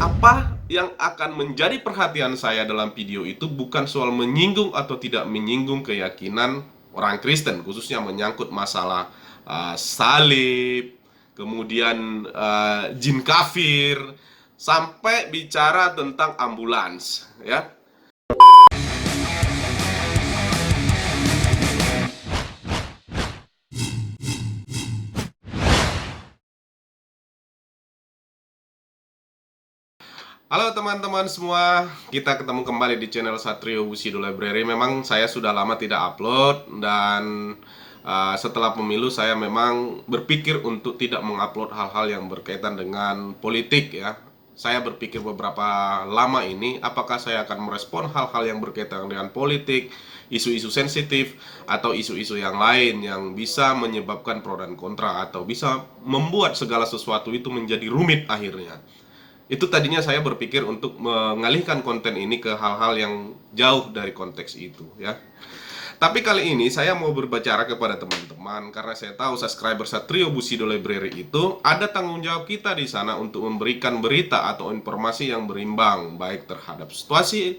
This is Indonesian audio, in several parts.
Apa yang akan menjadi perhatian saya dalam video itu bukan soal menyinggung atau tidak menyinggung keyakinan orang Kristen, khususnya menyangkut masalah salib, kemudian jin kafir, sampai bicara tentang ambulans, ya. Halo teman-teman semua, kita ketemu kembali di channel Satrio Bushido Library. Memang saya sudah lama tidak upload dan setelah pemilu saya memang berpikir untuk tidak mengupload hal-hal yang berkaitan dengan politik, ya. Saya berpikir beberapa lama ini apakah saya akan merespon hal-hal yang berkaitan dengan politik, isu-isu sensitif, atau isu-isu yang lain yang bisa menyebabkan pro dan kontra atau bisa membuat segala sesuatu itu menjadi rumit akhirnya. Itu tadinya saya berpikir untuk mengalihkan konten ini ke hal-hal yang jauh dari konteks itu, ya. Tapi kali ini saya mau berbicara kepada teman-teman karena saya tahu subscriber Satrio Bushido Library itu ada tanggung jawab kita di sana untuk memberikan berita atau informasi yang berimbang baik terhadap situasi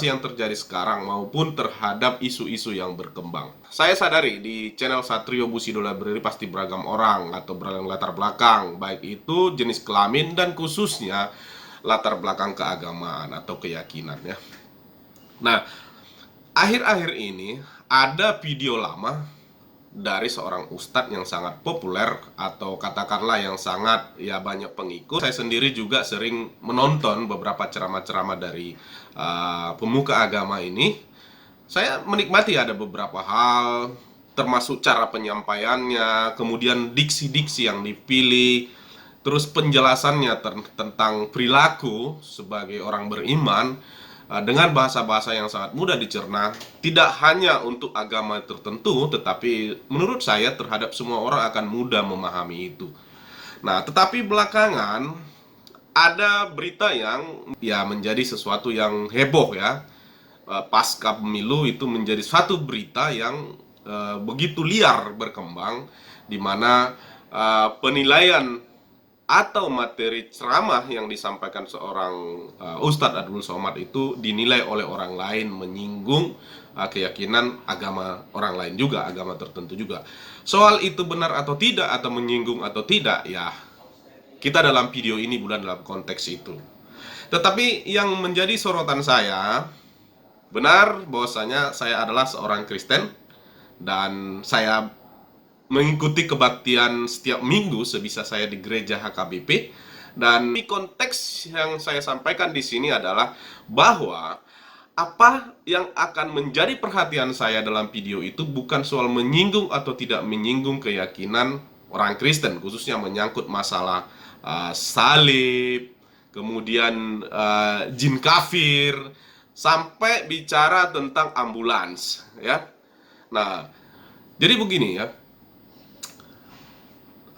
yang terjadi sekarang maupun terhadap isu-isu yang berkembang. Saya sadari di channel Satrio Bushido Library pasti beragam orang atau beragam latar belakang, baik itu jenis kelamin dan khususnya latar belakang keagamaan atau keyakinan, ya. Nah, akhir-akhir ini ada video lama dari seorang ustadz yang sangat populer atau katakanlah yang sangat banyak pengikut. Saya sendiri juga sering menonton beberapa ceramah-ceramah dari pemuka agama ini. Saya menikmati ada beberapa hal, termasuk cara penyampaiannya, kemudian diksi-diksi yang dipilih, terus penjelasannya tentang perilaku sebagai orang beriman dengan bahasa-bahasa yang sangat mudah dicerna, tidak hanya untuk agama tertentu, tetapi menurut saya terhadap semua orang akan mudah memahami itu. Nah, tetapi belakangan ada berita yang menjadi sesuatu yang heboh, ya. Pasca pemilu itu menjadi satu berita yang begitu liar berkembang, di mana penilaian atau materi ceramah yang disampaikan seorang Ustadz Abdul Somad itu dinilai oleh orang lain menyinggung keyakinan agama orang lain juga, agama tertentu juga. Soal itu benar atau tidak, atau menyinggung atau tidak, ya kita dalam video ini bukan dalam konteks itu. Tetapi yang menjadi sorotan saya, benar bahwasanya saya adalah seorang Kristen dan saya mengikuti kebaktian setiap minggu sebisa saya di gereja HKBP. Dan di konteks yang saya sampaikan di sini adalah bahwa apa yang akan menjadi perhatian saya dalam video itu bukan soal menyinggung atau tidak menyinggung keyakinan orang Kristen, khususnya menyangkut masalah salib, kemudian jin kafir, sampai bicara tentang ambulans, ya. Nah, jadi begini, ya.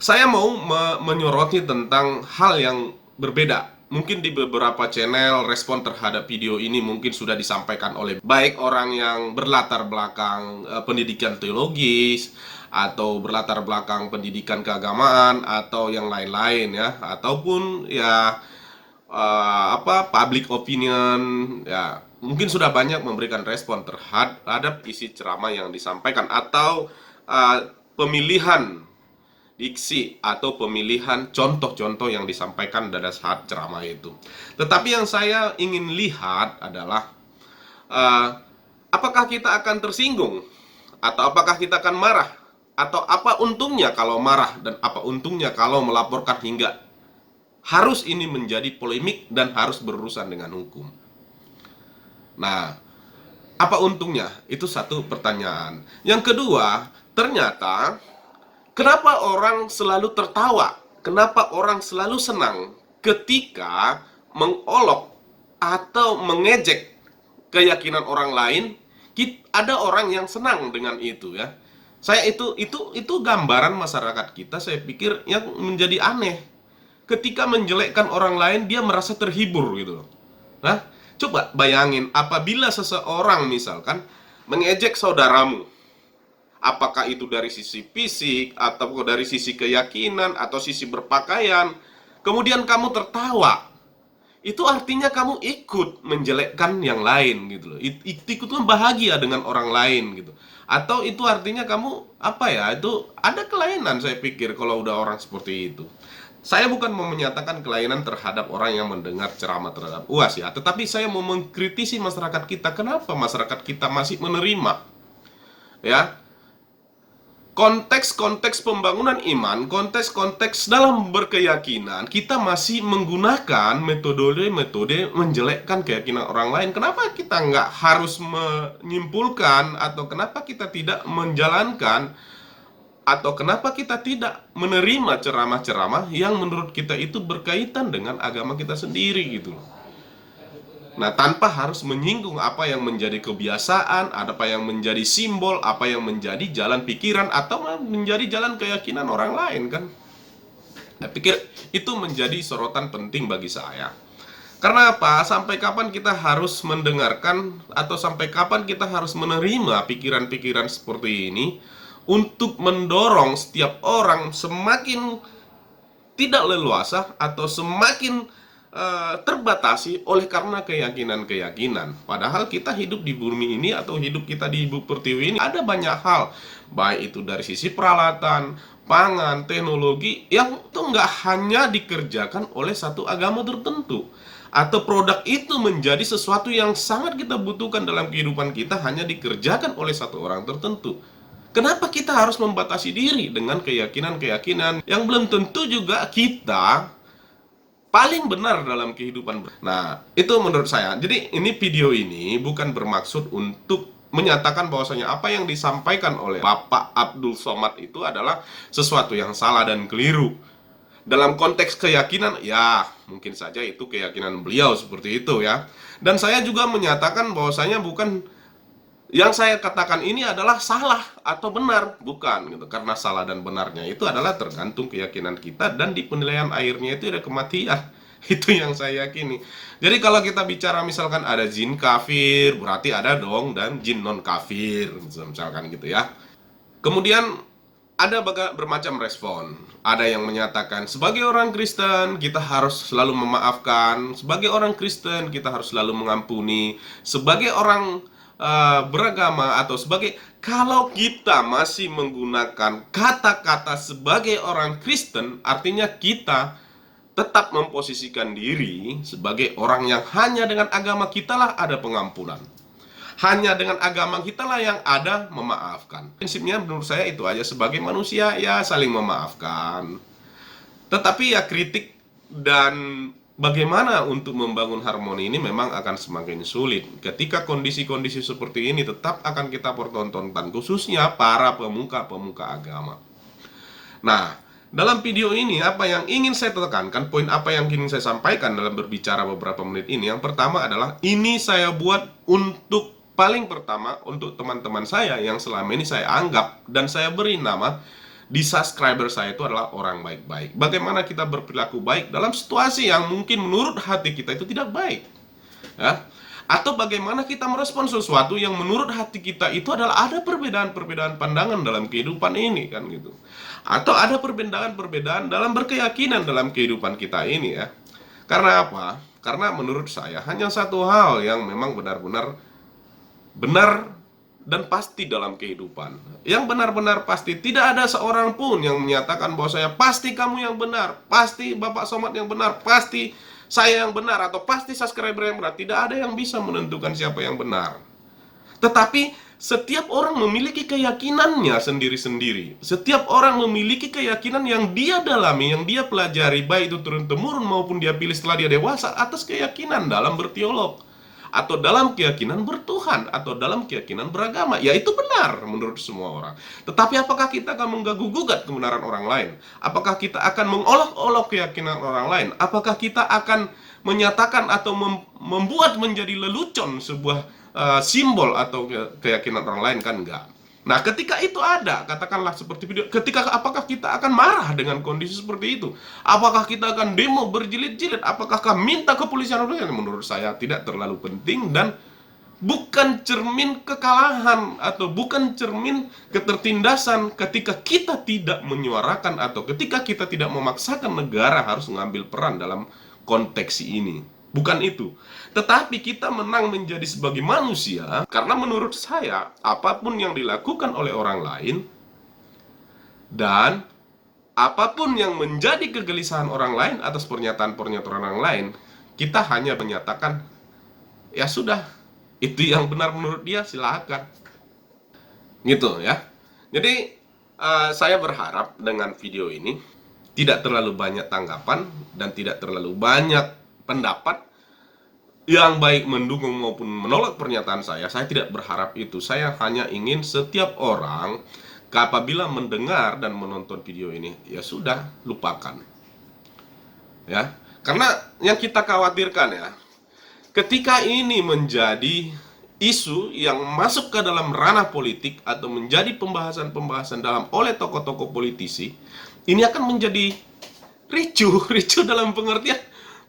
Saya mau menyoroti tentang hal yang berbeda. Mungkin di beberapa channel respon terhadap video ini mungkin sudah disampaikan oleh baik orang yang berlatar belakang pendidikan teologis atau berlatar belakang pendidikan keagamaan atau yang lain-lain, ya, ataupun public opinion, ya. Mungkin sudah banyak memberikan respon terhadap isi ceramah yang disampaikan atau pemilihan diksi atau pemilihan contoh-contoh yang disampaikan pada saat ceramah itu. Tetapi yang saya ingin lihat adalah apakah kita akan tersinggung atau apakah kita akan marah, atau apa untungnya kalau marah dan apa untungnya kalau melaporkan hingga harus ini menjadi polemik dan harus berurusan dengan hukum. Nah, apa untungnya? Itu satu pertanyaan. Yang kedua, ternyata kenapa orang selalu tertawa? Kenapa orang selalu senang ketika mengolok atau mengejek keyakinan orang lain? Ada orang yang senang dengan itu, ya. Saya itu gambaran masyarakat kita, saya pikir yang menjadi aneh. Ketika menjelekkan orang lain dia merasa terhibur gitu loh. Nah, coba bayangin apabila seseorang misalkan mengejek saudaramu, apakah itu dari sisi fisik, atau dari sisi keyakinan, atau sisi berpakaian, kemudian kamu tertawa. itu artinya kamu ikut menjelekkan yang lain gitu loh. Ikut bahagia dengan orang lain gitu. Atau itu artinya kamu apa ya? Itu ada kelainan saya pikir kalau udah orang seperti itu. Saya bukan mau menyatakan kelainan terhadap orang yang mendengar ceramah terhadap UAS ya, tetapi saya mau mengkritisi masyarakat kita. Kenapa masyarakat kita masih menerima ya konteks-konteks pembangunan iman, konteks-konteks dalam berkeyakinan, kita masih menggunakan metode-metode menjelekkan keyakinan orang lain. Kenapa kita nggak harus menyimpulkan, atau kenapa kita tidak menjalankan, atau kenapa kita tidak menerima ceramah-ceramah yang menurut kita itu berkaitan dengan agama kita sendiri gitu. Nah, tanpa harus menyinggung apa yang menjadi kebiasaan, apa yang menjadi simbol, apa yang menjadi jalan pikiran, atau menjadi jalan keyakinan orang lain kan. Saya pikir itu menjadi sorotan penting bagi saya. Karena apa? Sampai kapan kita harus mendengarkan, atau sampai kapan kita harus menerima pikiran-pikiran seperti ini untuk mendorong setiap orang semakin tidak leluasa atau semakin terbatasi oleh karena keyakinan-keyakinan. Padahal kita hidup di bumi ini, atau hidup kita di ibu pertiwi ini, ada banyak hal, baik itu dari sisi peralatan, pangan, teknologi, yang itu nggak hanya dikerjakan oleh satu agama tertentu, atau produk itu menjadi sesuatu yang sangat kita butuhkan dalam kehidupan kita hanya dikerjakan oleh satu orang tertentu. Kenapa kita harus membatasi diri dengan keyakinan-keyakinan yang belum tentu juga kita paling benar dalam kehidupan? Nah, itu menurut saya. Jadi ini video ini bukan bermaksud untuk menyatakan bahwasanya apa yang disampaikan oleh Bapak Abdul Somad itu adalah sesuatu yang salah dan keliru. Dalam konteks keyakinan, ya mungkin saja itu keyakinan beliau seperti itu ya. Dan saya juga menyatakan bahwasanya bukan yang saya katakan ini adalah salah atau benar, bukan gitu. Karena salah dan benarnya itu adalah tergantung keyakinan kita, dan di penilaian akhirnya itu ada kematian. Itu yang saya yakini. Jadi kalau kita bicara misalkan ada jin kafir, berarti ada dong dan jin non kafir, misalkan gitu ya. Kemudian ada bermacam respon. Ada yang menyatakan sebagai orang Kristen kita harus selalu memaafkan, sebagai orang Kristen kita harus selalu mengampuni, sebagai orang beragama, atau sebagai, kalau kita masih menggunakan kata-kata sebagai orang Kristen, artinya kita tetap memposisikan diri sebagai orang yang hanya dengan agama kita lah ada pengampunan, hanya dengan agama kita lah yang ada memaafkan. Prinsipnya menurut saya itu aja, sebagai manusia ya saling memaafkan. Tetapi ya kritik dan bagaimana untuk membangun harmoni ini memang akan semakin sulit ketika kondisi-kondisi seperti ini tetap akan kita pertontonkan, khususnya para pemuka-pemuka agama. Nah, dalam video ini apa yang ingin saya tekankan, poin apa yang ingin saya sampaikan dalam berbicara beberapa menit ini, yang pertama adalah ini saya buat untuk, paling pertama, untuk teman-teman saya yang selama ini saya anggap dan saya beri nama di subscriber saya itu adalah orang baik-baik. Bagaimana kita berperilaku baik dalam situasi yang mungkin menurut hati kita itu tidak baik ya? Atau bagaimana kita merespon sesuatu yang menurut hati kita itu adalah ada perbedaan-perbedaan pandangan dalam kehidupan ini kan gitu. Atau ada perbedaan-perbedaan dalam berkeyakinan dalam kehidupan kita ini ya. Karena apa? Karena menurut saya hanya satu hal yang memang benar-benar benar dan pasti dalam kehidupan. Yang benar-benar pasti, tidak ada seorang pun yang menyatakan bahwa saya pasti kamu yang benar, pasti Bapak Somad yang benar, pasti saya yang benar, atau pasti subscriber yang benar. Tidak ada yang bisa menentukan siapa yang benar. Tetapi setiap orang memiliki keyakinannya sendiri-sendiri. Setiap orang memiliki keyakinan yang dia dalami, yang dia pelajari, baik itu turun-temurun maupun dia pilih setelah dia dewasa, atas keyakinan dalam berteolog, atau dalam keyakinan bertuhan, atau dalam keyakinan beragama. Ya itu benar menurut semua orang. Tetapi apakah kita akan mengganggu-gugat kebenaran orang lain? Apakah kita akan mengolok-olok keyakinan orang lain? Apakah kita akan menyatakan atau membuat menjadi lelucon sebuah simbol atau keyakinan orang lain? Kan enggak. Nah, ketika itu ada, katakanlah seperti video, apakah kita akan marah dengan kondisi seperti itu? Apakah kita akan demo berjilid-jilid? Apakah minta kepolisian? Menurut saya tidak terlalu penting dan bukan cermin kekalahan atau bukan cermin ketertindasan ketika kita tidak menyuarakan atau ketika kita tidak memaksakan negara harus mengambil peran dalam konteks ini. Bukan itu. Tetapi kita menang menjadi sebagai manusia karena menurut saya apapun yang dilakukan oleh orang lain dan apapun yang menjadi kegelisahan orang lain atas pernyataan-pernyataan orang lain, kita hanya menyatakan, ya sudah, itu yang benar menurut dia, silakan. Gitu ya. Jadi saya berharap dengan video ini tidak terlalu banyak tanggapan dan tidak terlalu banyak pendapat yang baik mendukung maupun menolak pernyataan saya. Saya tidak berharap itu. Saya hanya ingin setiap orang apabila mendengar dan menonton video ini, ya sudah, lupakan. Ya. Karena yang kita khawatirkan ya, ketika ini menjadi isu yang masuk ke dalam ranah politik atau menjadi pembahasan-pembahasan dalam oleh tokoh-tokoh politisi, ini akan menjadi ricuh dalam pengertian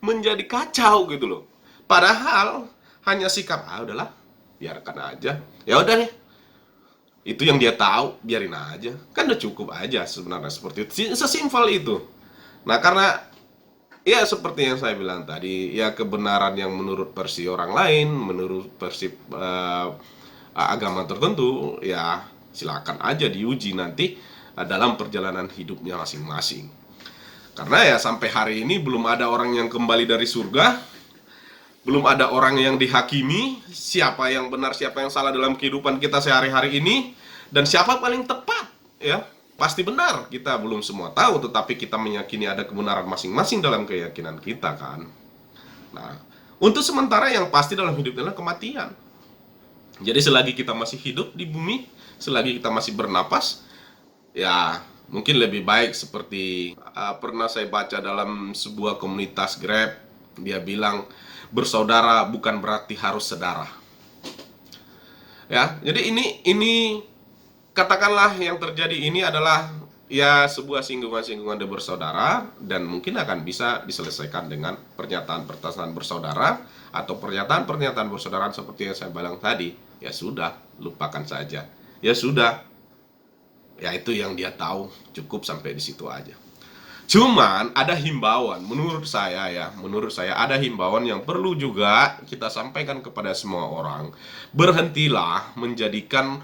menjadi kacau gitu loh. Padahal hanya sikap, udahlah, biarkan aja. Ya udah nih, itu yang dia tahu, biarin aja. Kan udah cukup aja sebenarnya seperti itu. Sesimpel itu. Nah, karena ya seperti yang saya bilang tadi, ya kebenaran yang menurut versi orang lain, menurut versi agama tertentu, ya silakan aja diuji nanti dalam perjalanan hidupnya masing-masing. Karena ya sampai hari ini belum ada orang yang kembali dari surga, belum ada orang yang dihakimi siapa yang benar, siapa yang salah dalam kehidupan kita sehari-hari ini, dan siapa paling tepat, ya pasti benar. Kita belum semua tahu, tetapi kita meyakini ada kebenaran masing-masing dalam keyakinan kita kan. Nah, untuk sementara yang pasti dalam hidup adalah kematian. Jadi selagi kita masih hidup di bumi, selagi kita masih bernapas, ya mungkin lebih baik seperti pernah saya baca dalam sebuah komunitas Grab, dia bilang bersaudara bukan berarti harus sedara. Ya, jadi ini katakanlah yang terjadi ini adalah ya sebuah singgungan-singgungan dari bersaudara, dan mungkin akan bisa diselesaikan dengan pernyataan-pernyataan bersaudara atau pernyataan-pernyataan bersaudara seperti yang saya bilang tadi. Ya sudah, lupakan saja. Ya sudah. Ya itu yang dia tahu, cukup sampai di situ aja. Cuman ada himbauan, menurut saya ada himbauan yang perlu juga kita sampaikan kepada semua orang. Berhentilah menjadikan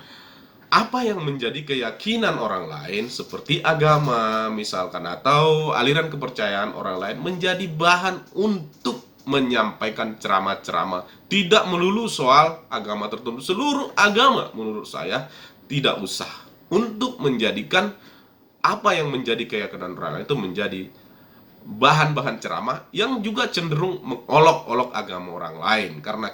apa yang menjadi keyakinan orang lain seperti agama misalkan atau aliran kepercayaan orang lain menjadi bahan untuk menyampaikan ceramah-ceramah. Tidak melulu soal agama tertentu, seluruh agama menurut saya tidak usah untuk menjadikan apa yang menjadi keyakinan orang itu menjadi bahan-bahan ceramah yang juga cenderung mengolok-olok agama orang lain. Karena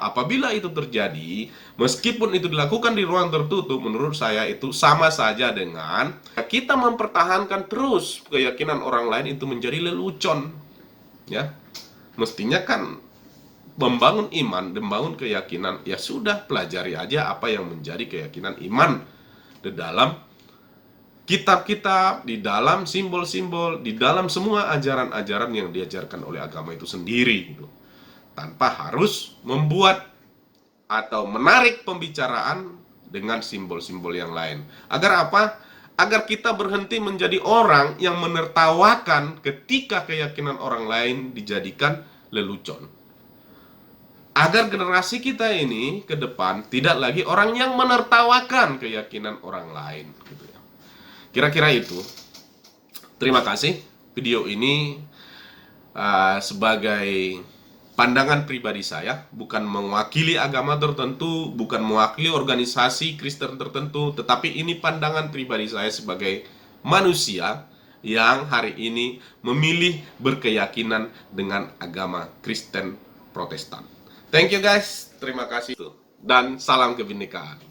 apabila itu terjadi, meskipun itu dilakukan di ruang tertutup, menurut saya itu sama saja dengan kita mempertahankan terus keyakinan orang lain itu menjadi lelucon. Ya, mestinya kan membangun iman, membangun keyakinan, ya sudah, pelajari aja apa yang menjadi keyakinan iman di dalam kitab-kitab, di dalam simbol-simbol, di dalam semua ajaran-ajaran yang diajarkan oleh agama itu sendiri gitu. Tanpa harus membuat atau menarik pembicaraan dengan simbol-simbol yang lain. Agar apa? Agar kita berhenti menjadi orang yang menertawakan ketika keyakinan orang lain dijadikan lelucon. Agar generasi kita ini ke depan tidak lagi orang yang menertawakan keyakinan orang lain gitu ya. Kira-kira itu. Terima kasih. Video ini sebagai pandangan pribadi saya, bukan mewakili agama tertentu, bukan mewakili organisasi Kristen tertentu, tetapi ini pandangan pribadi saya sebagai manusia yang hari ini memilih berkeyakinan dengan agama Kristen Protestan. Thank you guys. Terima kasih. Dan salam kebinekaan.